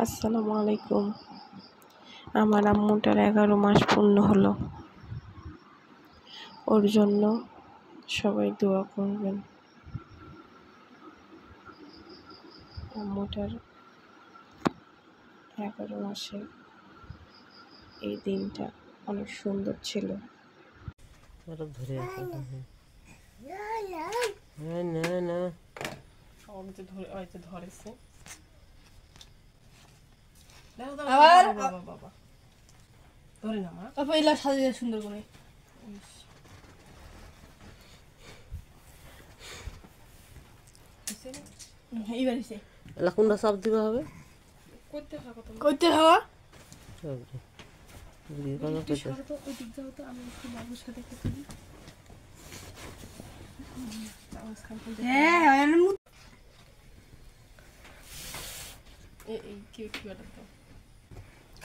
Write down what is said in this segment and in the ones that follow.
আসসালামু আলাইকুম। আমার আম্মুটার 11 মাস পূর্ণ হলো। ওর জন্য সবাই দোয়া করবেন। আম্মুটার 11 মাসে এই দিনটা অনেক সুন্দর ছিল। ধরেছে ধরে না মা পয়লা সাজিয়ে সুন্দর করে এইবার এসে কোনটা চাপ দিবা হবে করতে হওয়া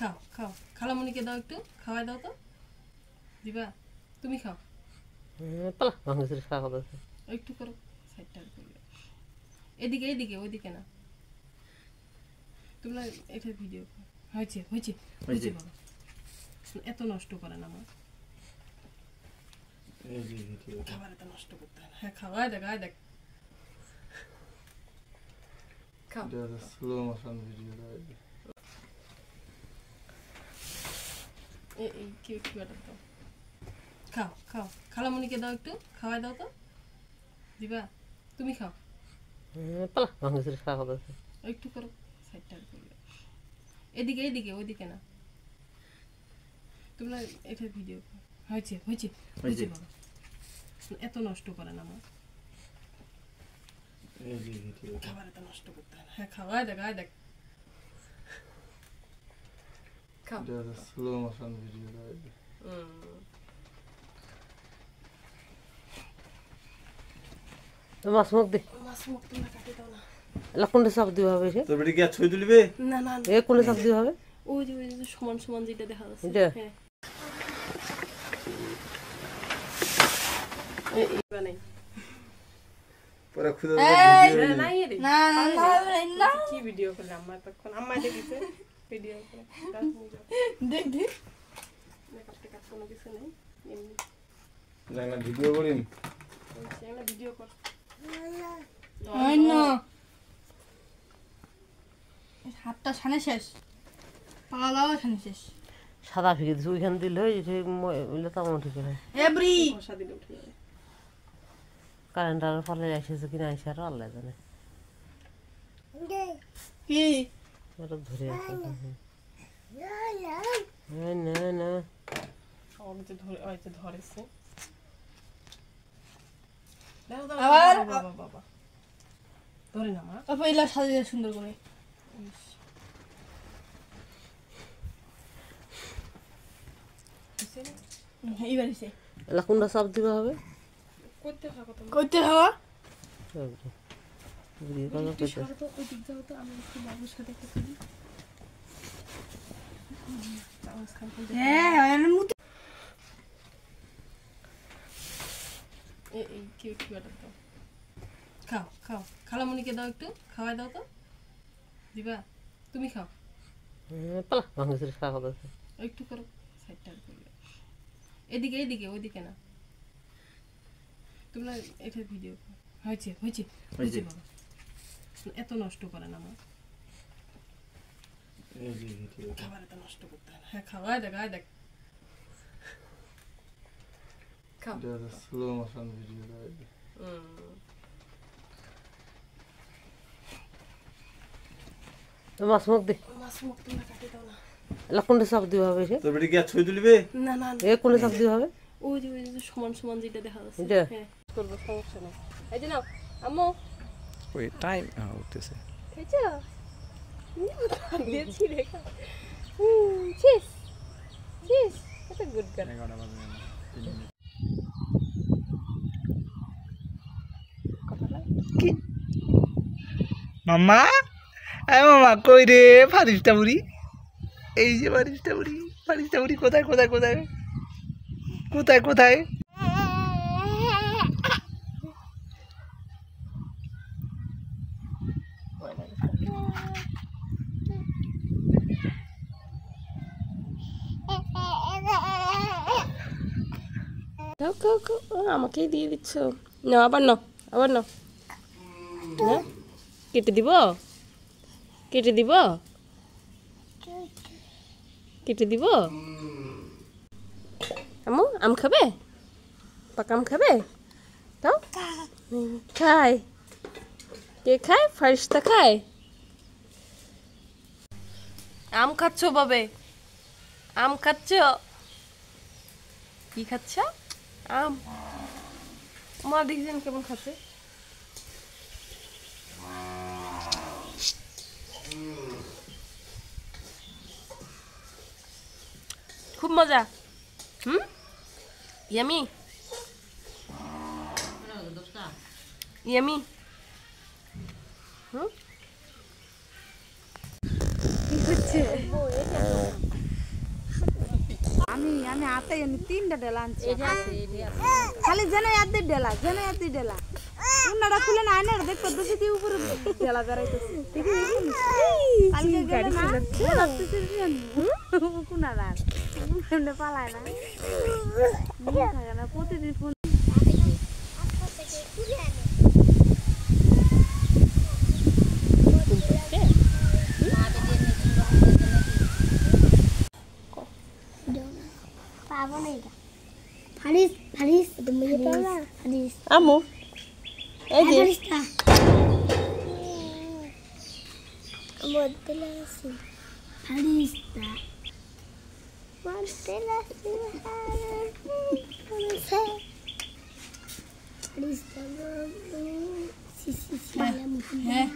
খাও খাও খালামণিকে দাও, একটু খাওয়াই দাও তো। দিবা তুমি খাও একটু করো সাইডটা করবে। এদিকে এদিকে ওইদিকে না, তোমরা এটা ভিডিও হয়েছে হয়েছে হয়েছে বাবা, এত নষ্ট করে না আমার খাবার, এত নষ্ট করতে হয় না। হ্যাঁ খাওয়াই দেখ, আয় দেখ খাও। স্লো মোশন ভিডিও এই কি ব্যাটার দাও, খাও খাও খালামণিকে দাও, একটু খাওয়াই দাও তো। দিবা তুমি খাও একটু করো সাইডটা করবে। এদিকে এদিকে ওইদিকে না, তোমরা এটা ভিডিও হয়েছে হয়েছে হয়েছে বাবা, এত নষ্ট করে না আমার খাবার, এত নষ্ট করতে হয় না। হ্যাঁ খাওয়াই দেখ, আয় দেখ খাও। স্লো মোশন ভিডিও মাছ মুখ দে, মাছ মুখ তোমরা কাটে দাও না। কোনটা চাপ দিবা হবে সে তোর বেটি কি আর ছবি তুলবে? না না এ কোনটা চাপ দিবা হবে? ওই যে সমান সমান যেটা দেখা যাচ্ছে এটা? হ্যাঁ এইবার নেই পরে খুদে না না কি ভিডিও করলে আম্মা তখন আম্মা দেখিছে ভিডিও করে দেখ দেখ মেকআপ টেকআপ কোনো কিছু নেই, এমনি জানা ভিডিও করিম একটা ভিডিও কর না হাতটা ছানে শেষ, পালাও ছানে শেষ। সাদা ফিকে দিছে ওইখান দিলে তেমন ঠিক হয়। এভরি ভাষা দিলে উঠে যাবে। কারেন্টার ফলে এসেছে কিনা এসে আর আল্লাহ জানে। কি ওটা ধরে আছে ধরেছে আবার বাবা বাবা ধরে না মা পয়লা সাজিয়ে সুন্দর করে এইবার এসে কোনটা চাপ দিবা হবে? করতে থাকো তুমি, করতে হওয়া একটু সরো তো, ওই দিক যাও তো, আমি একটু বাবুর সাথে কথা বলি। হ্যাঁ এই কি ব্যাটার দাও, খাও খাও খালামণিকে দাও, একটু খাওয়াই দাও তো। দিবা তুমি খাও একটু করো সাইডটা করবে। এদিকে এদিকে ওইদিকে না, তোমরা এটা ভিডিও হয়েছে হয়েছে হয়েছে বাবা, এত নষ্ট করে না আমার খাবার, এত নষ্ট করতে হয় না। হ্যাঁ খাওয়াই দেখ, আয় দেখ খাও। স্লো মোশন ভিডিও মাছ মুখ দে, মাছ মুখ তোমরা কাটে দাও না। কোনটা চাপ দিবা হবে সে? তোর বেটি কি আর ছবি তুলবে? না না এ কোনটা চাপ দিবা হবে? ওই যে সমান সমান যেটা দেখা যাচ্ছে এটা? হ্যাঁ করবো, সমস্যা নেই। এই যে নাও আম্মু, ওই টাইম উঠতেছে খেয়েছো দিয়েছি রেখা চিস চিস, কত গুড গার্ল। মাম্মা আয় মামা কই রে ফারিস্তা বুড়ি, এই যে ফারিস্তা বুড়ি, ফারিস্তা বুড়ি কোথায় কোথায় কোথায় কোথায় কোথায়? খাও খাও খাও আমাকেই দিয়ে দিচ্ছ না আবার নাও হ্যাঁ কেটে দিব আম্মু আম খাবে পাকা আম খাবে তাও খায় কে খায় ফারিস্তা খায় আম খাচ্ছ বাবে আম খাচ্ছ কি খাচ্ছ আম মা দেখছেন কেমন খাচ্ছে খুব মজা ইয়ামি ইয়ামি আমি হাতে এনে 3টা ডেলা আনছি খালি যেন এত ডেলা উনারা খুলে না আয়না দেখ পদ্ধতি দিয়ে উপরে ডেলা বেরাইতেছে কালকে গাড়ি চালাচ্ছে কুনারা এমনি পালায় না থাকে না প্রতিদিন ফোন Faris, তুমি পাওয়া Faris আমু এই যে Farisটা মধ্যলাসি Farisটা মধ্যলাসি Farisটা সি হ্যাঁ